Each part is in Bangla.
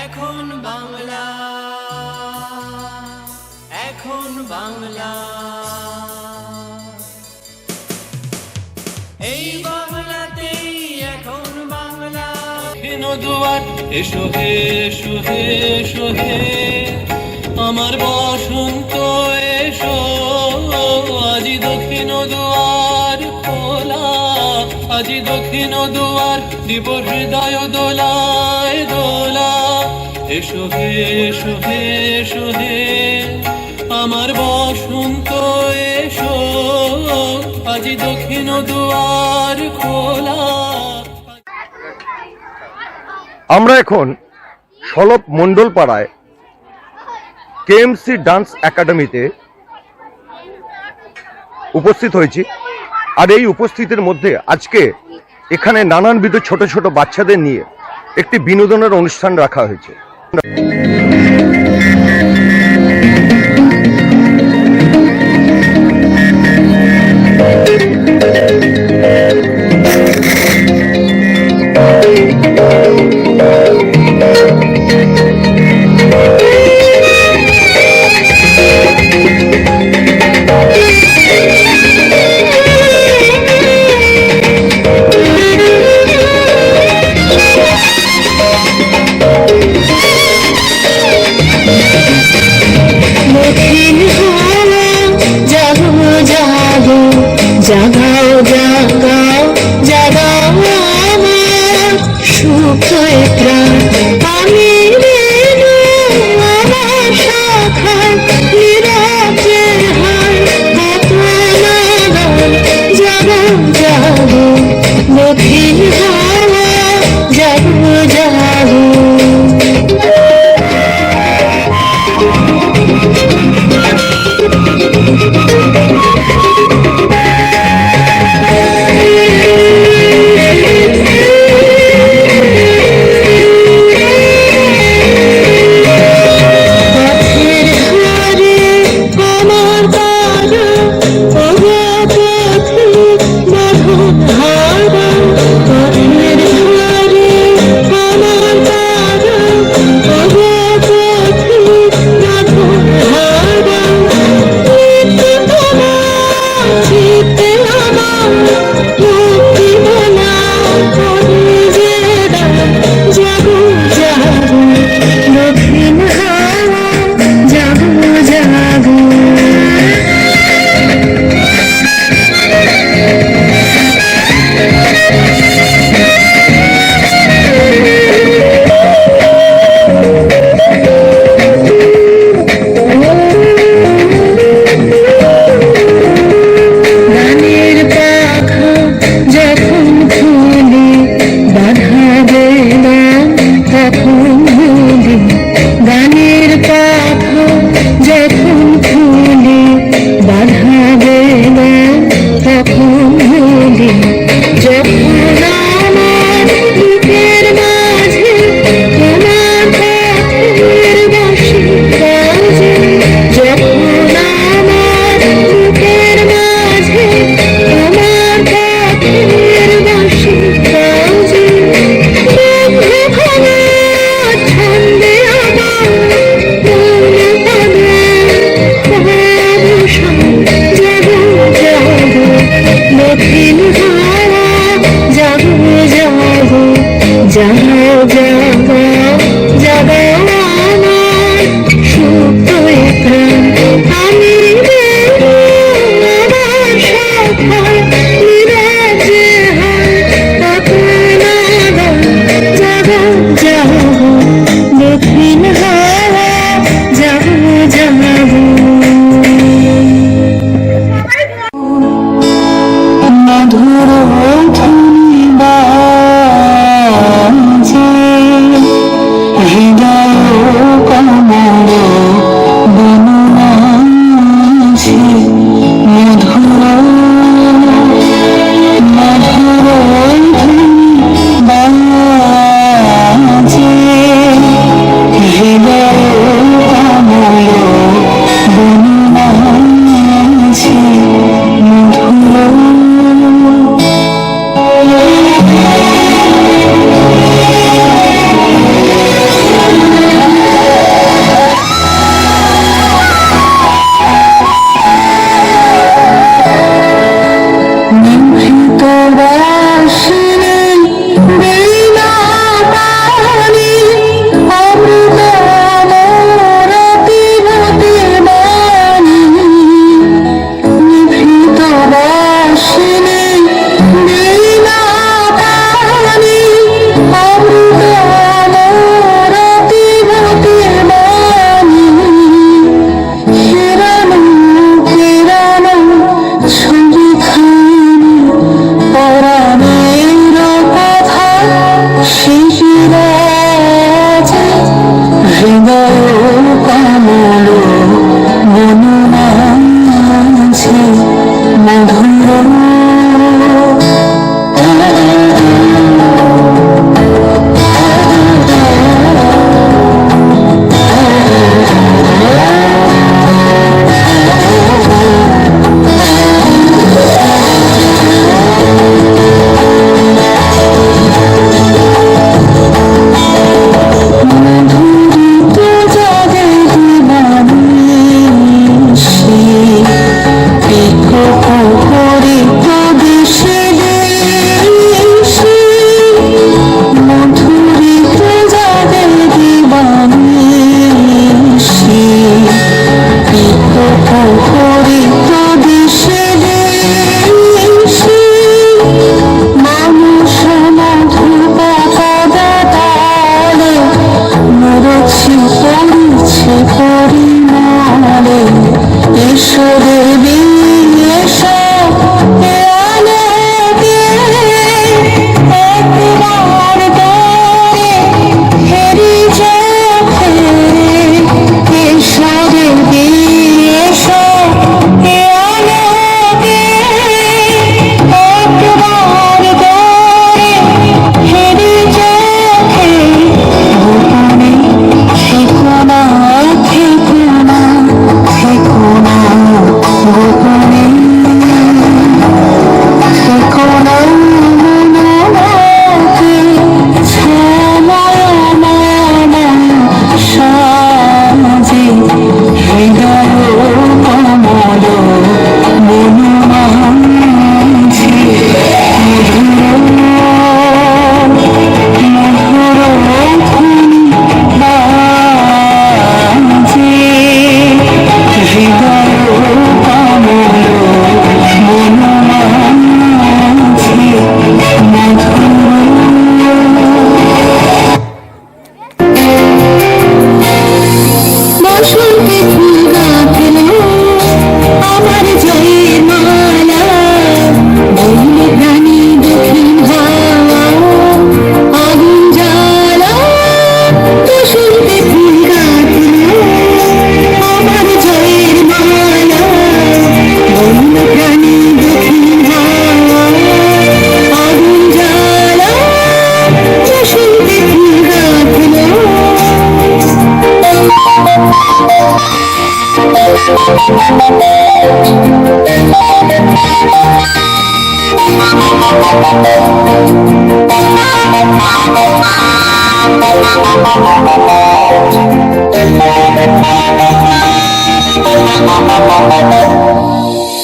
এখন বাংলা, এখন বাংলা, এই বাংলাতেই এখন বাংলা। দক্ষিণ দুয়ার এসো হে, এসো হে, এসো হে আমার বসন্ত এসো, আজি দক্ষিণ দুয়ার খোলা, আজি দক্ষিণ দুয়ার দিব হৃদয় দোলায় দোলা। এসো হে, এসো হে, এসো হে আমার বসন্ত এসো, আজি দক্ষিণ দুয়ার খোলা। আমরা এখন সলভ মণ্ডল পাড়ায় কেএমসি ডান্স একাডেমিতে উপস্থিত হয়েছি। আর এই উপস্থিতির মধ্যে আজকে এখানে নানানবিধ ছোট ছোট বাচ্চাদের নিয়ে একটি বিনোদনের অনুষ্ঠান রাখা হয়েছে। জাগাও জাগাও জাগাও আমার সুখের প্রাণ, আমি রেণু আমার শাখায় নীরবে হায় আপনার। জাগাও জাগো দক্ষিণ হাওয়া, জাগো জাগো।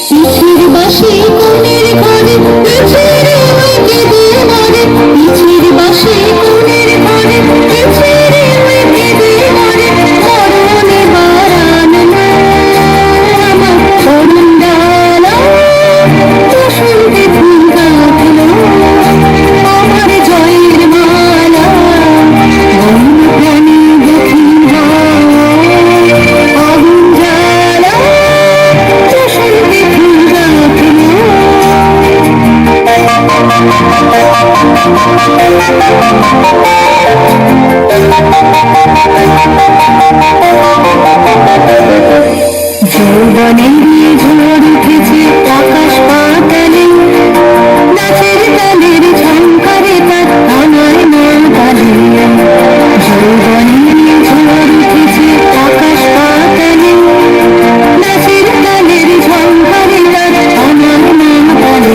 পিছের বাঁশি কোণের ঘরে পিছের ওইকে দিয়ে মরে, পিছের বাঁশি কোণের ঘরে পিছের ওইকে দিয়ে মরে, মরণে বারান না আমার করুণ ডালা, বসন্তে ফুল গাঁথলো আমার জয়ের মালা, মন প্রাণে দক্ষিণ হয় আগুন জ্বালা, বসন্তে ফুল গাঁথলো। যৌবনের ঝড় উঠেছে আকাশ পাতালে, নাচের তালের ঝংকারে তার আমার মা গালে। যৌবনের ঝড় উঠেছে আকাশ পাতালে, নাচের তালের ঝংকারে তার আমার মা গালে।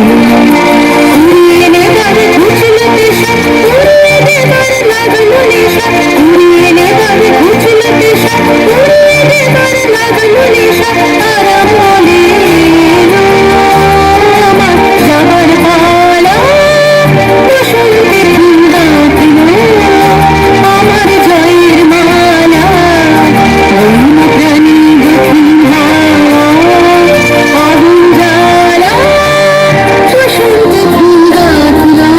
উড়িয়ে নেবার ঘুচল পেশা, উড়িয়ে নেবার লাগলো নেশা, উড়িয়ে নেবার ঘুচল পেশা, উড়িয়ে নেবার লাগলো নেশা, আরাম বলে এলো আমার যাবার পালা, বসন্তে ফুল গাঁথলো আমার জয়ের মালা, মন প্রাণে দক্ষিণ হয় আগুন জ্বালা, বসন্তে ফুল গাঁথলো।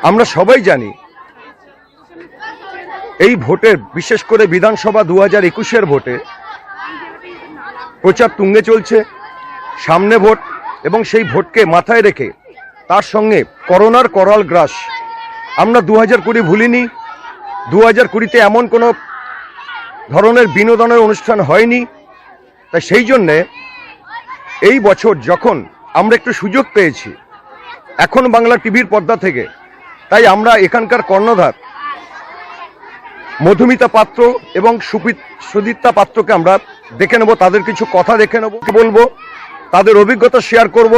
আমরা সবাই জানি এই ভোটের, বিশেষ করে বিধানসভা 2021-এর ভোটে প্রচার তুঙ্গে চলছে, সামনে ভোট এবং সেই ভোটকে মাথায় রেখে তার সঙ্গে করোনার করাল গ্রাস। আমরা 2020 ভুলিনি, 2020-তে এমন কোনো ধরনের বিনোদনের অনুষ্ঠান হয়নি। তাই সেই জন্যে এই বছর যখন আমরা একটু সুযোগ পেয়েছি এখন বাংলা টিভির পর্দা থেকে, তাই আমরা এখানকার কর্ণধার মধুমিতা পাত্র এবং সুদীপ্তা পাত্রকে আমরা দেখে নেব, তাদের কিছু কথা দেখে নেব, বলবো, তাদের অভিজ্ঞতা শেয়ার করব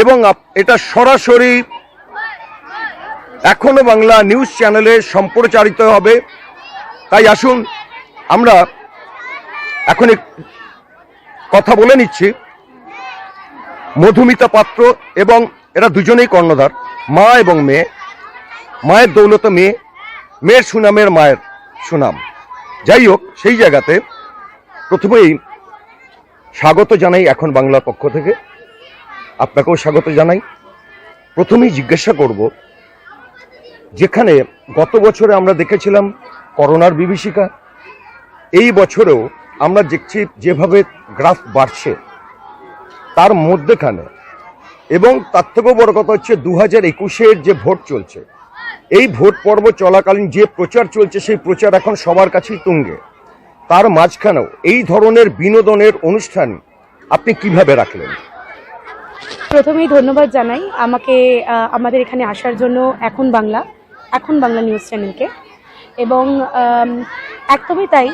এবং এটা সরাসরি এখনো বাংলা নিউজ চ্যানেলে সম্প্রচারিত হবে। তাই আসুন আমরা এখন কথা বলে নিচ্ছি মধুমিতা পাত্র, এবং এরা দুজনেই কর্ণধার, মা এবং মেয়ে, মায়ের দৌলতে মেয়ে, মেয়ের সুনামের মায়ের সুনাম। যাই হোক, সেই জায়গাতে প্রথমেই স্বাগত জানাই এখন বাংলার পক্ষ থেকে, আপনাকেও স্বাগত জানাই। প্রথমেই জিজ্ঞাসা করব, যেখানে গত বছরে আমরা দেখেছিলাম করোনার বিভীষিকা, এই বছরেও আমরা দেখছি যেভাবে গ্রাফ বাড়ছে, তার মধ্যেখানে এবং তার থেকেও বড় কথা হচ্ছে 2021-এর যে ভোট চলছে, এই ভোট পর্ব চলাকালীন যে প্রচার চলছে সেই প্রচার এখন সবার কাছেই তুঙ্গে, তার মাঝখানেও এই ধরনের বিনোদনের অনুষ্ঠান আপনি কিভাবে রাখলেন? প্রথমেই ধন্যবাদ জানাই আমাকে আমাদের এখানে আসার জন্য এখন বাংলা নিউজ চ্যানেলকে। এবং একদমই তাই,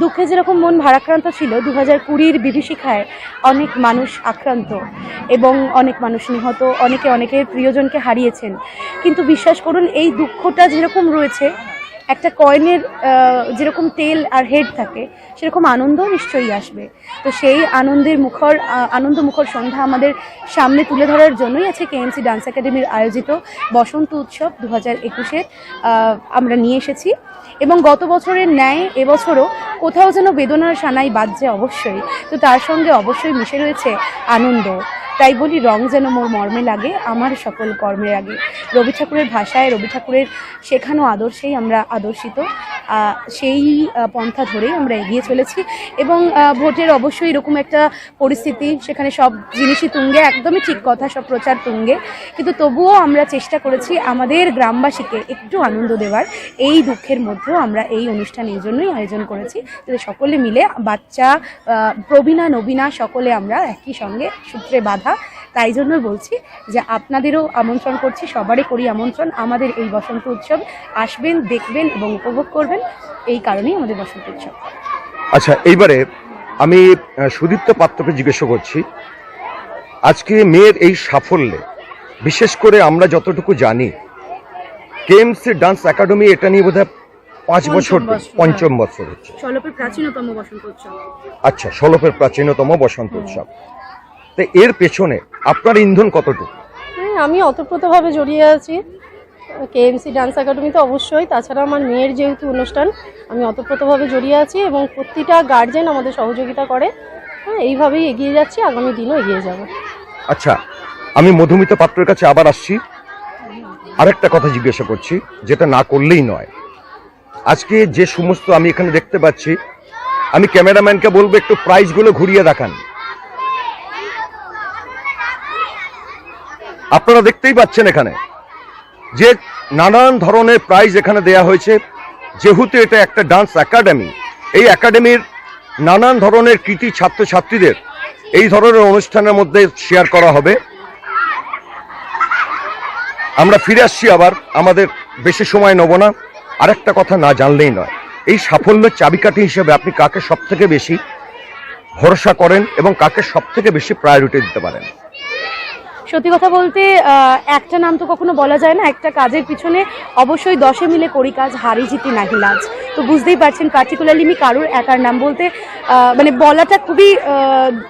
দুঃখে যেরকম মন ভারাক্রান্ত ছিল, 2020-র বিভীষিকায় অনেক মানুষ আক্রান্ত এবং অনেক মানুষ নিহত, অনেকের প্রিয়জনকে হারিয়েছেন। কিন্তু বিশ্বাস করুন, এই দুঃখটা যেরকম রয়েছে, একটা কয়েনের যেরকম টেল আর হেড থাকে, সেরকম আনন্দ নিশ্চয়ই আসবে। তো সেই আনন্দমুখর সন্ধ্যা আমাদের সামনে তুলে ধরার জন্যই আছে কেএমসি ডান্স একাডেমির আয়োজিত বসন্ত উৎসব 2021-এর আমরা নিয়ে এসেছি। এবং গত বছরের ন্যায় এবছরও কোথাও যেন বেদনার সানাই বাজছে অবশ্যই, তো তার সঙ্গে অবশ্যই মিশে রয়েছে আনন্দ। তাই বলি, রং যেন মোর মর্মে লাগে আমার সকল কর্মের আগে। রবি ঠাকুরের ভাষায়, রবি ঠাকুরের শেখানো আদর্শেই আমরা আদর্শিত, সেই পন্থা ধরেই আমরা এগিয়ে চলেছি। এবং ভোটের অবশ্যই এরকম একটা পরিস্থিতি, সেখানে সব জিনিসই তুঙ্গে, একদমই ঠিক কথা, সব প্রচার তুঙ্গে, কিন্তু তবুও আমরা চেষ্টা করেছি আমাদের গ্রামবাসীকে একটু আনন্দ দেওয়ার। এই দুঃখের মধ্যেও আমরা এই অনুষ্ঠান এই জন্যই আয়োজন করেছি, যাতে সকলে মিলে, বাচ্চা, প্রবীণা নবীনা সকলে আমরা একই সঙ্গে সূত্রে বাঁধা, তাই জন্য বলছি যে আপনাদেরও আমন্ত্রণ করছি, সবারই করি আমন্ত্রণ আমাদের এই বসন্ত উৎসব। আসবেন, দেখবেন এবং উপভোগ করবেন, এই কারণেই আমাদের বসন্ত উৎসব। আচ্ছা, এইবারে আমি সুদীপ্ত পাত্রকে জিজ্ঞাসা করছি, আজকে মেয়ের এই সাফল্যে বিশেষ করে আমরা যতটুকু জানি কেএমসি ডান্স একাডেমি এটা নিয়ে বোধহয় 5 বছর, পঞ্চম বছর হচ্ছে। সলপের প্রাচীনতম বসন্ত উৎসব। আচ্ছা, সলপের প্রাচীনতম বসন্ত উৎসব। তো এর পেছনে আপনার ইন্ধন কতটুকু? আমি অতপ্রতভাবে জড়িয়ে আছি কেএমসি ডান্স একাডেমিতে অবশ্যই। তাছাড়া আমার মেয়ের যেহেতু অনুষ্ঠান, আমি অতপ্রতভাবে জড়িয়ে আছি এবং প্রতিটা গার্জেন আমাদের সহযোগিতা করে। এইভাবেই এগিয়ে যাচ্ছি, আগামী দিনও এগিয়ে যাব। আচ্ছা, আমি মধুমিতা পাত্রের কাছে আবার আসছি, আরেকটা কথা জিজ্ঞাসা করছি যেটা না করলেই নয়। আজকে যে সমস্ত আমি এখানে দেখতে পাচ্ছি, আমি ক্যামেরাম্যানকে বলবো একটু প্রাইজগুলো ঘুরিয়ে দেখান। আপনারা দেখতেই পাচ্ছেন এখানে যে নানান ধরনের প্রাইজ এখানে দেয়া হয়েছে। যেহেতু এটা একটা ডান্স একাডেমি, এই একাডেমির নানান ধরনের কৃতি ছাত্রছাত্রীদের এই ধরনের অনুষ্ঠানের মধ্যে শেয়ার করা হবে। আমরা ফিরে আসছি আবার, আমাদের বেশি সময় নেব না। আরেকটা কথা না জানলেই নয়, এই সাফল্যের চাবিকাঠি হিসেবে আপনি কাকে সব থেকে বেশি ভরসা করেন এবং কাকে সব থেকে বেশি প্রায়োরিটি দিতে পারেন? সত্যি কথা বলতে একটা নাম তো কখনো বলা যায় না। একটা কাজের পিছনে অবশ্যই 10 মিলে করি কাজ, হারি জিতি নাহি লাজ। তো বুঝতেই পারছেন, পার্টিকুলারলি আমি কারোর একার নাম বলতে মানে বলাটা খুবই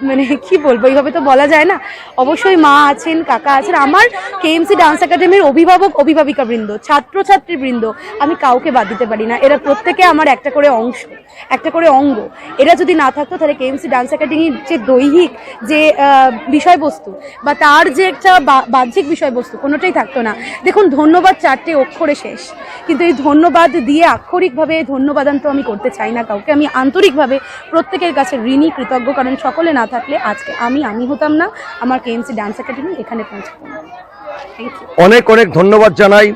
মানে কি বলবো, এইভাবে তো বলা যায় না। অবশ্যই মা আছেন, কাকা আছেন, আমার কেএমসি ডান্স একাডেমির অভিভাবক অভিভাবিকা বৃন্দ, ছাত্রছাত্রী বৃন্দ, আমি কাউকে বাদ দিতে পারি না। এরা প্রত্যেকে আমার একটা করে অংশ, একটা করে অঙ্গ। এরা যদি না থাকতো তাহলে কেএমসি ডান্স একাডেমির যে দৈহিক যে বিষয়বস্তু বা তার যে একটা বাহ্যিক বিষয়বস্তু কোনোটাই থাকতো না। দেখুন, ধন্যবাদ 4টে অক্ষরে শেষ, কিন্তু এই ধন্যবাদ দিয়ে আক্ষরিকভাবে ধন্যবাদান্ত আমি করতে চাই না কাউকে। আমি আন্তরিকভাবে প্রত্যেকের কাছে ঋণী, কৃতজ্ঞ, কারণ সকলে না থাকলে আজকে আমি হতাম না, আমার কেএমসি ডান্স একাডেমি এখানে পৌঁছাতো না। অনেক অনেক ধন্যবাদ জানাই।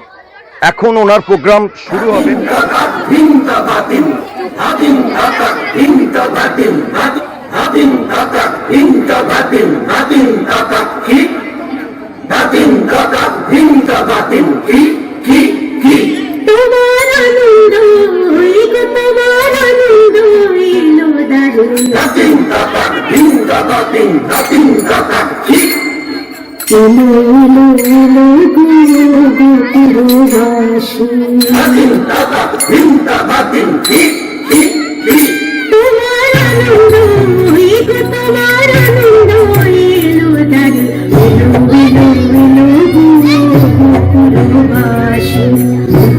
এখন ওনার প্রোগ্রাম শুরু হবে। তোমার আনন্দ গো, তোমার আনন্দ এলো দারুণ। এলো এলো এলো গো গোকুলবাসী, তোমার আনন্দ গো, তোমার আনন্দ এলো দারুণ। এলো এলো এলো গো গোকুলবাসী,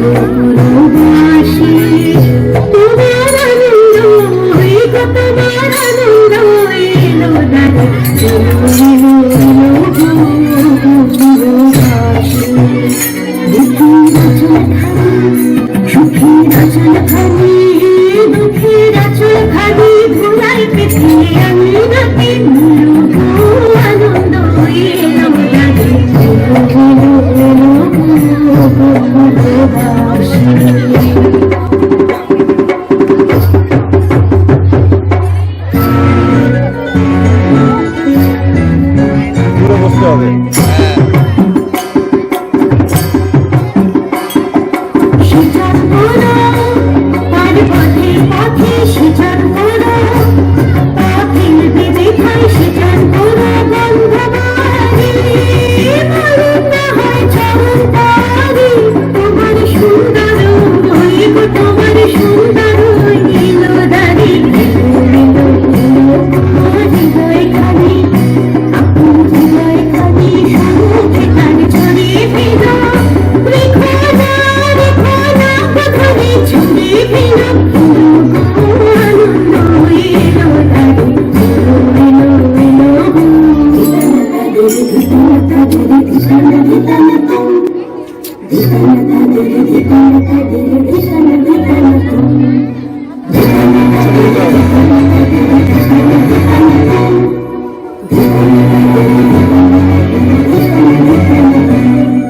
গোকুলবাসী, তোমার আনন্দ গো, তোমার আনন্দ এলো দারুণ। এলো এলো এলো গো গোকুলবাসী। সুখের আচল খানি, দুঃখের আচল খানি, ভুলাই পেতে আমি নাকি আনন্দ এলো লাগে। দূরে বসতে হবে। সিজার বড় তার পথে পথে, সিজার বড় পথের বিবেখায়, সিজার বড় বন্ধবাড়ি মরণ না হয় চরণ তারি। তোমার সুন্দর হইব, তোমার সুন্দর হইল দারি। এলো এলো হৃদয় খানি, আপন হৃদয় খানি, সমুখে তার ছড়িয়ে দিল।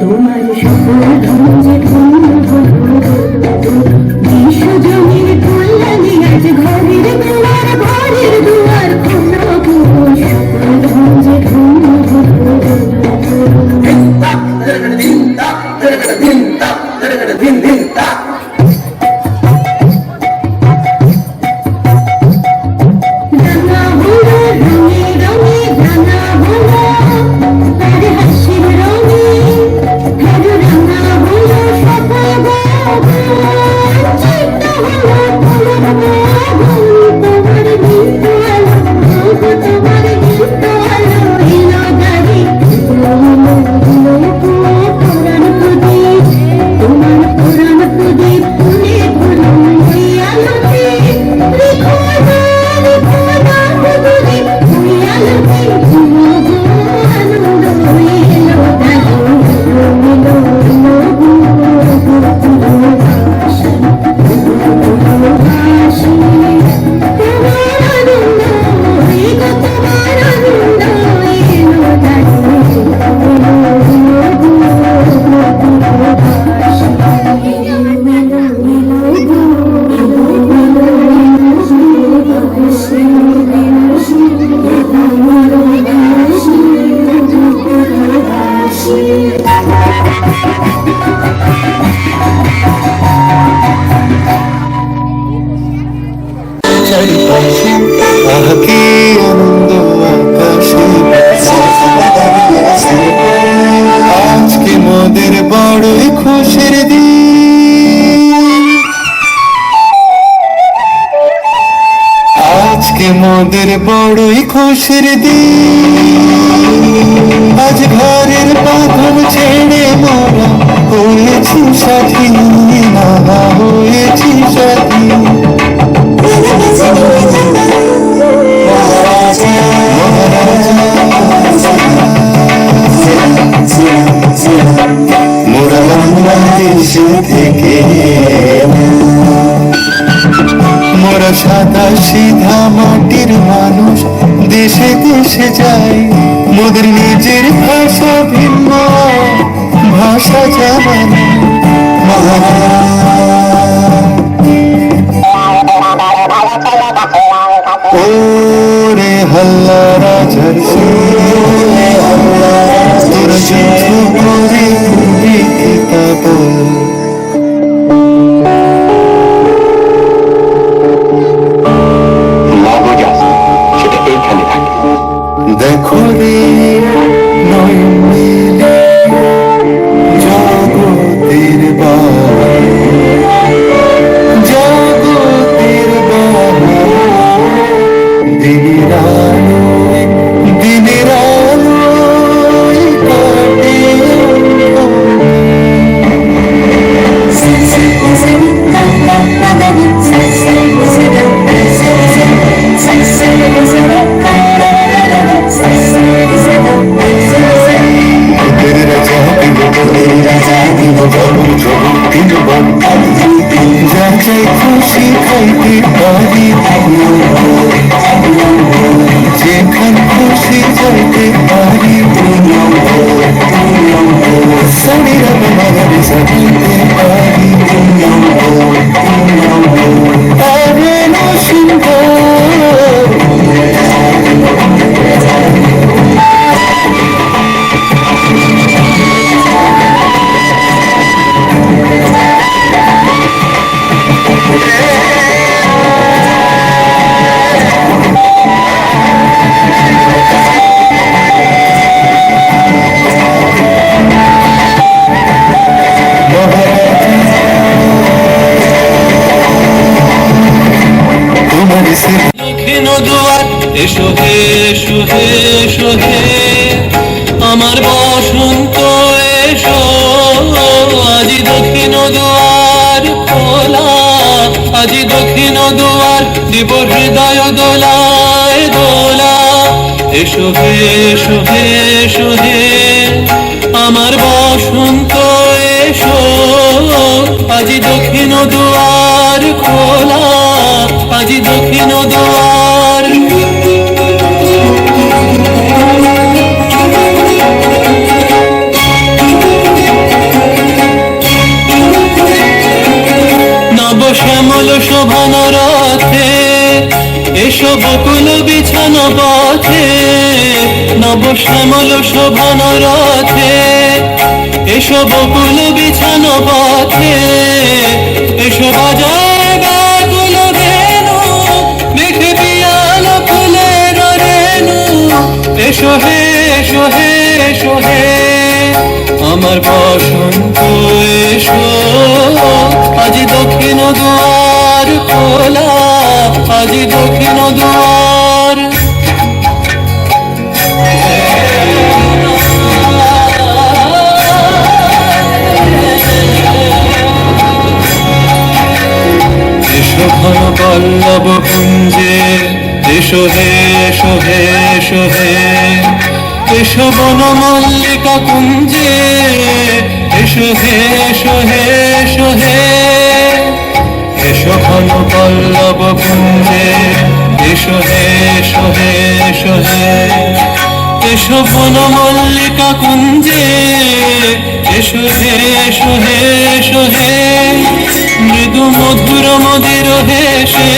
তোমার সকল ধর্মে বিশ্বজনীর কল্যাণী আজ ঘরের দুয়ার, ঘরের দুয়ার খোলো গো। সকল ধর্মে রাঙা হলো রঙে রঙে রাঙা হলো তার হাসির রঙে তার রাঙা হলো সকল ভগবান চিত্ত হলো তোমার ভগবান তোমার নিত্য আলো তোমার নিত্য আলো এলো দাঁড়ি পুরাণ প্রদীপ তোমার পুরাণ প্রদীপ ফুলে ফুলুন ওই আলোতে রেখো না প্রদীপ ওই আলোতে আনন্দ এলো দাঁড়ি এলো চারিপাশে আহ কি আনন্দ আকাশে আজকে মোদের বড়ই খুশির দিন আজকে মোদের বড়ই খুশির দিন আজ ঘরের বাঁধন ছেড়ে মোরা হয়েছি সাথী না হয়েছি সাথী মোরা বাংলাদেশ থেকে মোরা সাদা সিধা মাটির মানুষ দেশে দেশে যায় মোদের নিজের ভাষা ভিন্ন ভাষা জানা ওরে হল্লা রাজার তোরা যুদ্ধ করে খুবই কিতাব সেটা এইখানে থাকে। দেখো রে নয়ন মেলে জগতের বাহার জগতের বাহার দিনের আলোয় দিনের আলোয় কাটে যা চাই খুশি খাইতে পারি যেখান খুশি যাইতে পারি শরীর আমার সাজাইতে পারি আরে সুন্দর দক্ষিণ দুয়ার এসো হে এসো হে এসো হে আমার বসন্ত এসো আজি দক্ষিণ দুয়ার খোলা আজি দক্ষিণ দুয়ার দিব হৃদয় দোলায় দোলা এসো হে এসো হে এসো হে আমার বসন্ত এসো আজি দক্ষিণ দুয়ার খোলা আজি দক্ষিণ দুয়ার নব শ্যামল শোভন রথে এসো বকুল বিছানো পথে নব শ্যামল শোভন রথে এসো বকুল বিছানো পথে এসো বাজায় ব্যাকুল ধেনু মেঘে পিয়াল ফুলের রেণু এসো হে এসো হে এসো হে আমার বসন্ত এসো আজি দক্ষিণ দুয়ার খোলা আজি দক্ষিণ দুয়ার এসো ঘন পল্লব কুঞ্জে এসো হে এসো হে এসো হে এসো বন মল্লিকা কুঞ্জে এসো হে এসো হে এসো হে এসো ঘন পল্লব কুঞ্জে এসো হে এসো হে এসো হে এসো বন মল্লিকা কুঞ্জে এসো হে এসো হে এসো হে মৃদু মধুর মদির হেসে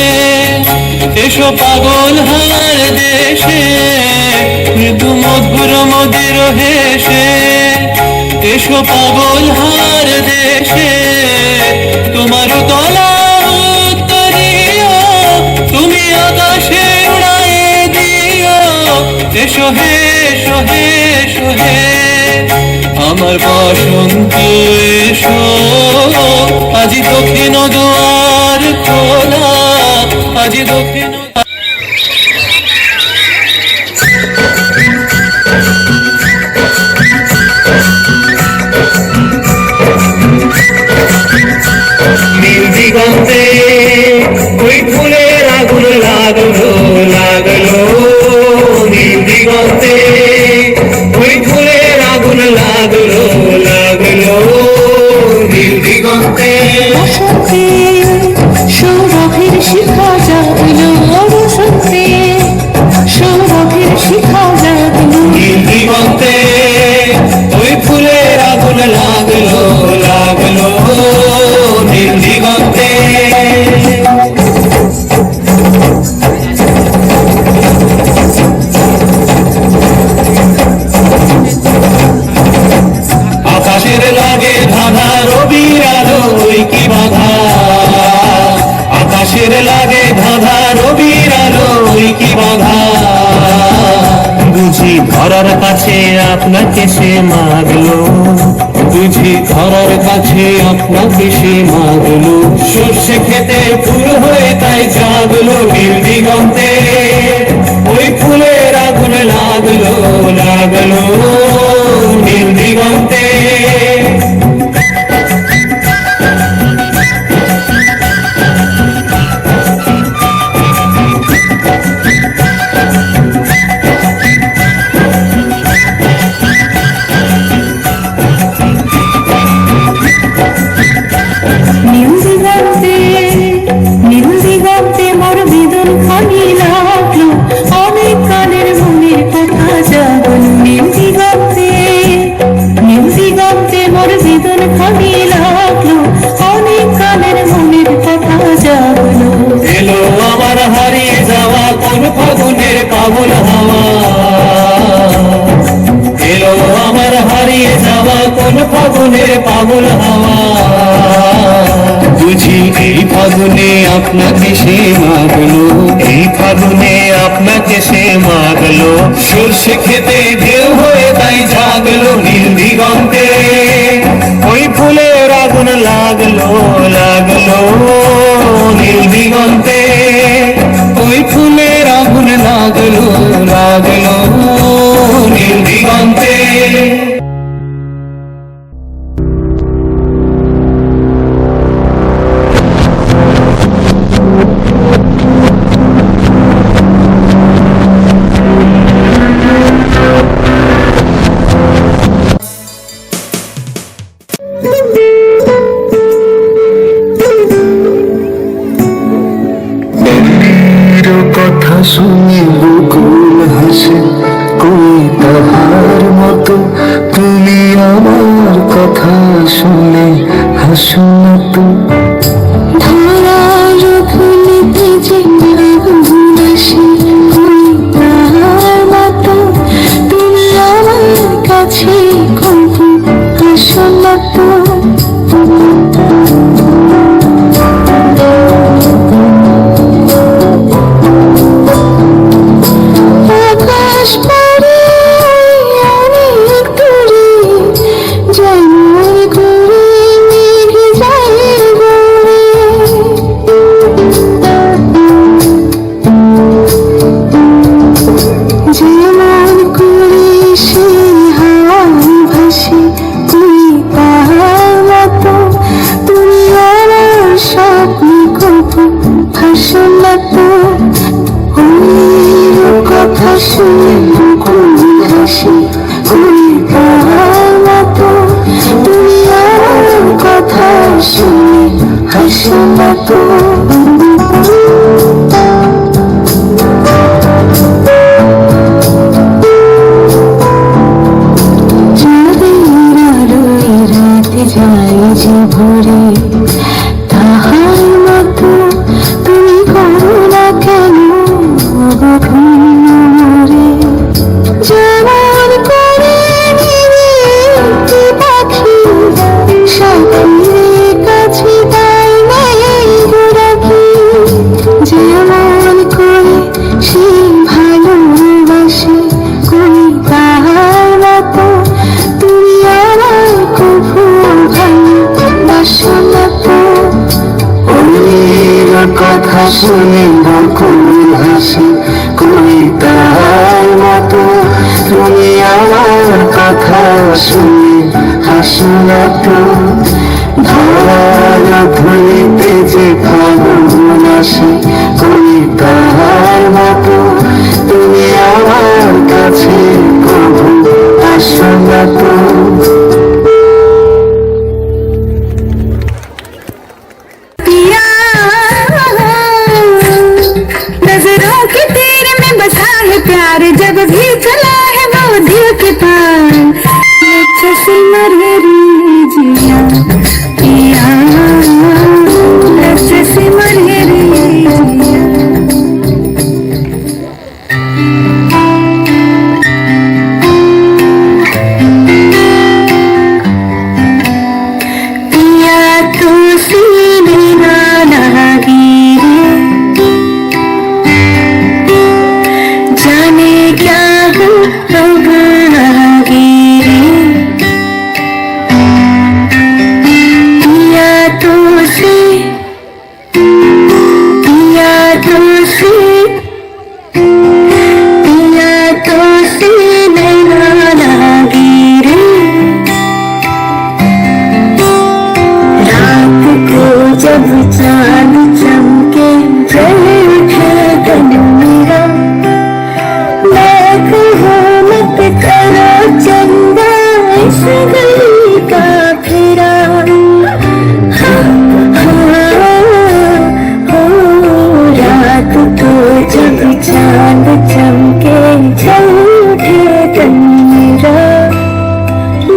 এসো পাগল হার দেশে মৃদু মধুর মদির হেসে এসো পাগল হার দেশে তোমার তলা উত্তরীয় তুমি আকাশে উড়ায়ে দিও এসো হে এসো হে এসো হে আমার বসন্ত এসো আজি দক্ষিণ দুয়ার খোলা আজি দক্ষিণ নীল দিগন্তে ওই ফুলের আগুন লাগলো লাগলো নীল দিগন্তে ওই ফুলের আগুন লাগলো লাগলো নীল দিগন্তে বসন্তে সৌরভের শিখা জাগলো বসন্তে সৌরভের শিখা জাগলো নীল দিগন্তে ওই ফুলের আগুন লাগলো লাগলো নীল দিগন্তে আকাশের লাগে ধাঁধা রবির আলোয় কি বাধা আকাশের লাগে ধাঁধা রবির আলোয় কি বাধা বুঝি ধরার কাছে আপনাকে সে মাগলো বুঝি ধরার কাছে আপনাকে সে মাগলো সর্ষে খেতে ফুল হয়ে তাই জাগলো নীল দিগন্তে ওই ফুলের আগুন লাগলো লাগলো নীল দিগন্তে নীল দিগন্তে মোর বেদন খানি লাগলো অনেক কালের মনের কথা জাগলো নীল দিগন্তে মোর বেদন খানি লাগলো অনেক কালের মনের কথা জাগলো এলো আমার হারিয়ে যাওয়া কোন ফাগুনের পাগল হাওয়া এলো আমার হারিয়ে যাওয়া কোন ফাগুনের পাগল হাওয়া বুঝি এই ফাগুনে আপনাকে সে মাগলো এই ফাগুনে আপনাকে সে মাগলো সর্ষে খেতে ঢেউ হয়ে তাই জাগলো নীল দিগন্তে ওই ফুলের আগুন লাগলো লাগলো নীল দিগন্তে ওই ফুলের আগুন লাগলো লাগলো নীল দিগন্তে কথা শুনে বুকুল হাসে কই তাহার মতো তুমি আমার কথা শুনে হাসো না তো ধরার ফুলিতে যে আগুন আসে কই তাহার মতো তুমি আমার কাছে কবু আসো না তো শুনে বকুল হাসি কবিতার মতো তুমি আমার কথা শুনে হাসো না তো ধরা ধরিতে যে ফাগুন আসে কবিতার মতো তুমি আমার কাছে কবু আসো না তো नजरों के तीर में बसा है प्यार जब भी चला है वो दिल के पार से मरेरी जिया पिया से मरेरी जिया पिया तो सीने ना लगी जाने क्या हो आगे पिया तो से पिया तो से पिया तो से नैना लगी रे रात को जब चांद चमके जल उठे तन मेरा मत करो चंदा इस गली का फेरा हो रात तो जब चांद चमके जल उठे तन मेरा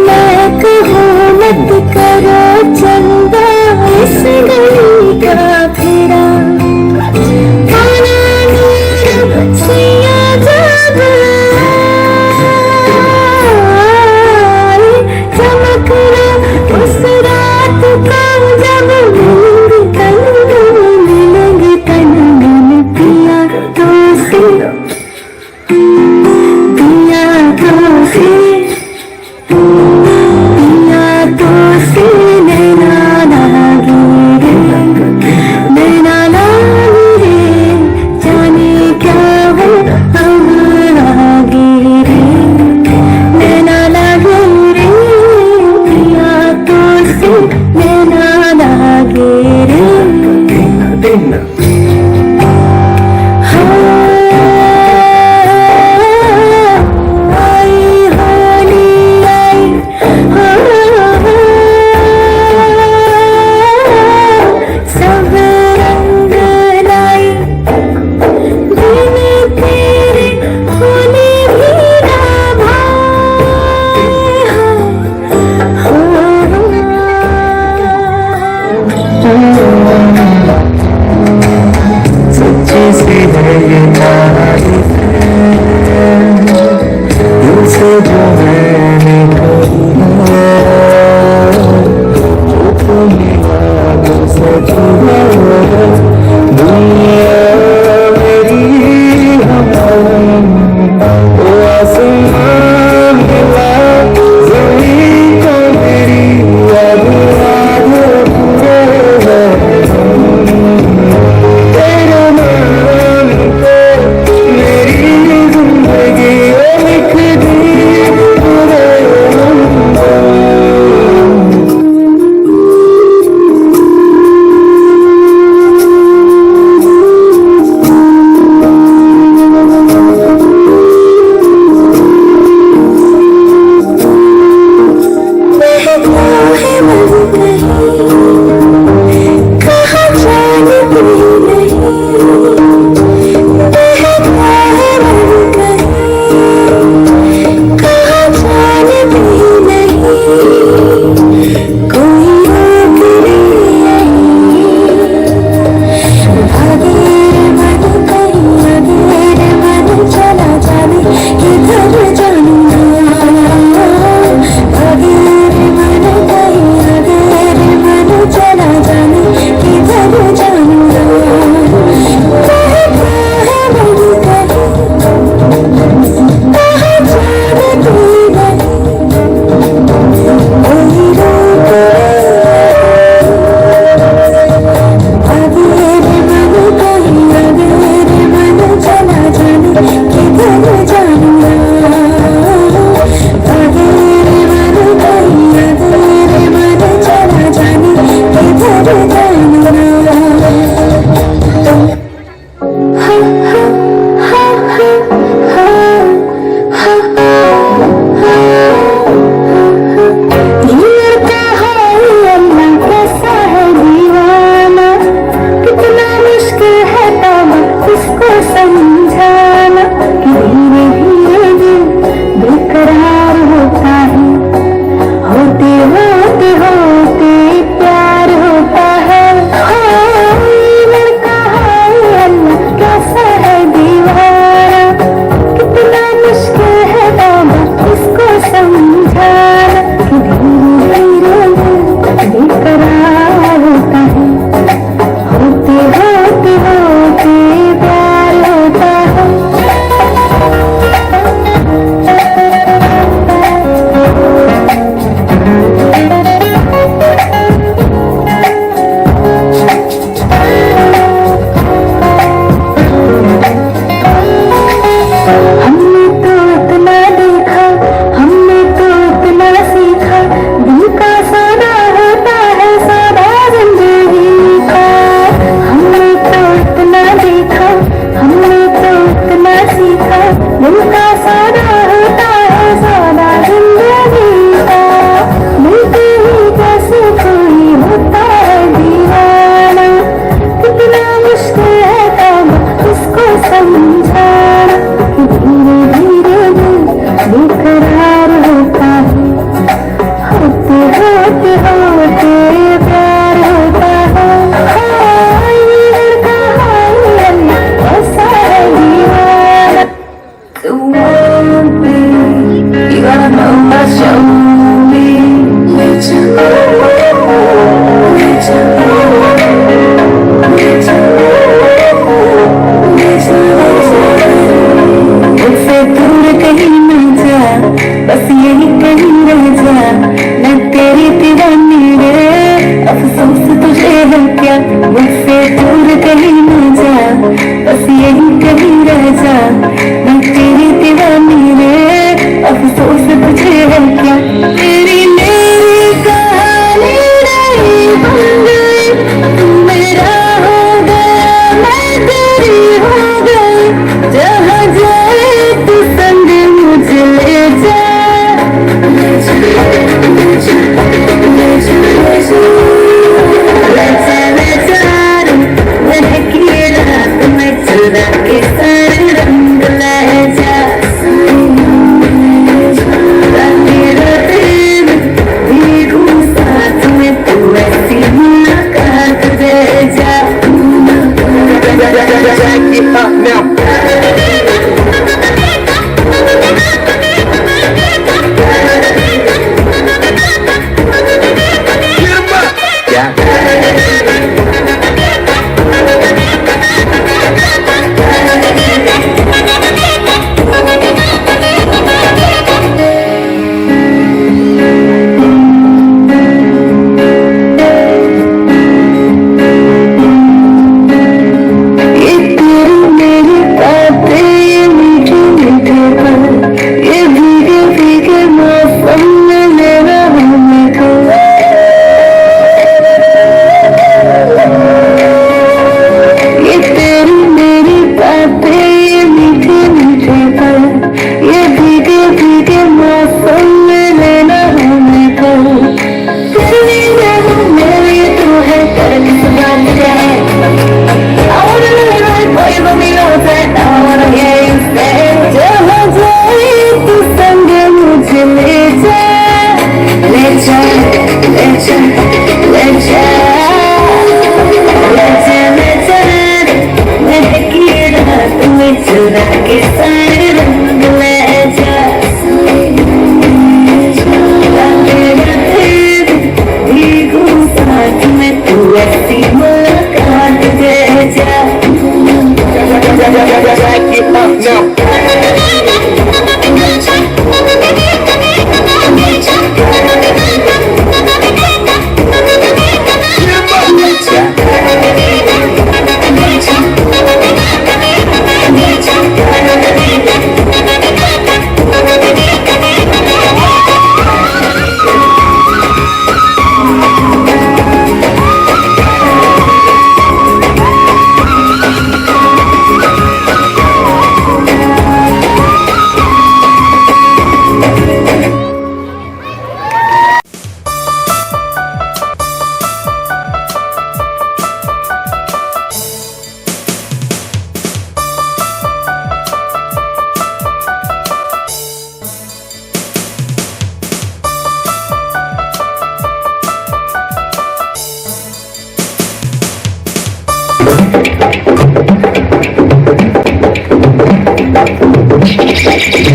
मैं कहूँ मत करो चंदा इस गली का फेरा सिया जब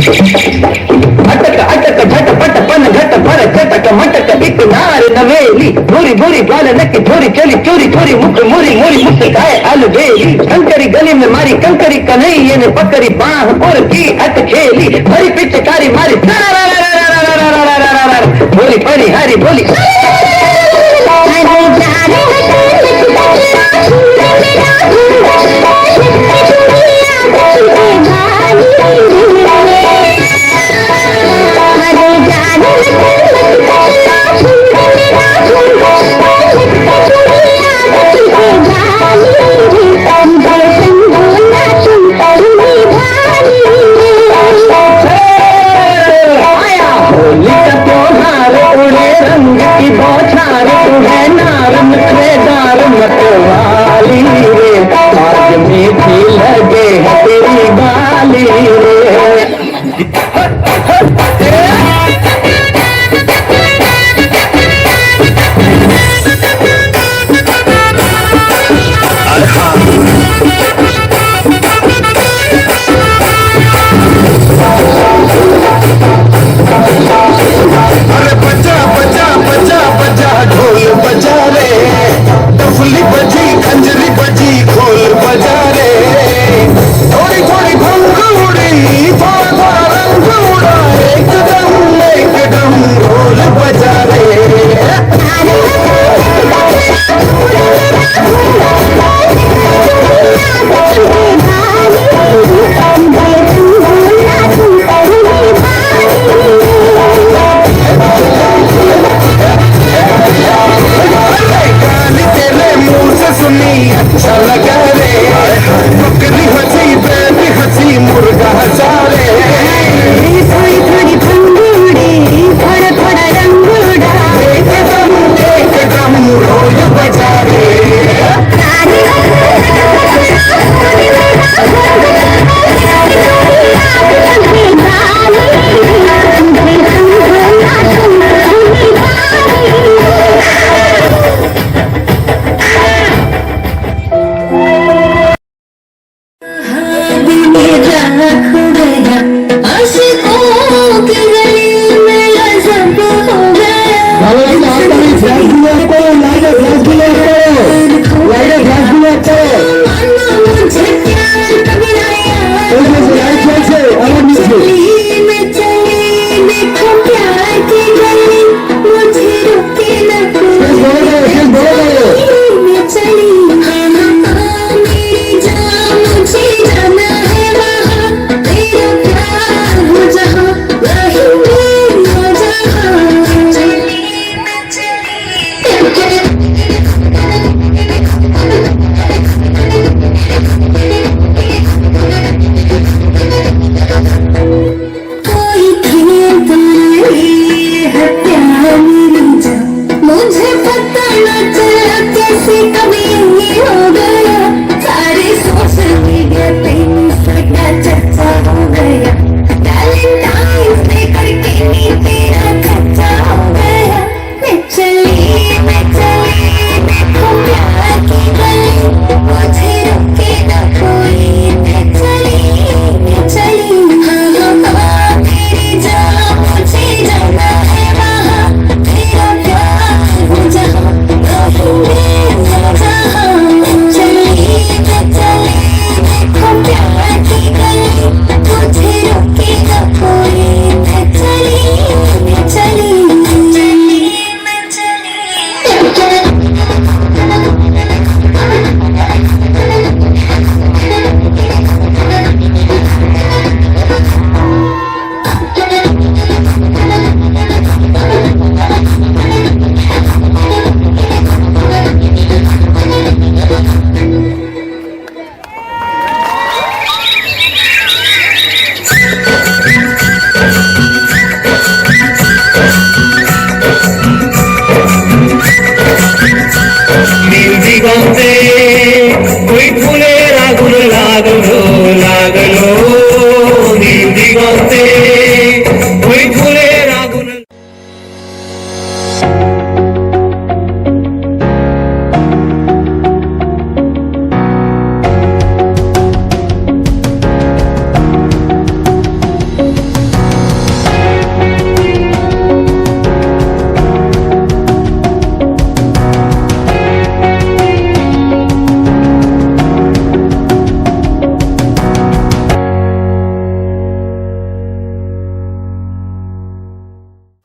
अटक अटक झटपट पन घट भर चटक मटक एक नार नवेली भूरी भूरी बाल नकी थोड़ी चली चोरी चोरी मुख मोरी मोरी मुस्काए अलबेली कंकरी गली में मारी कंकरी कन्हैया ने पकड़ी बाह और की हट खेली भरी पिचकारी मारी बोली परी हरी बोली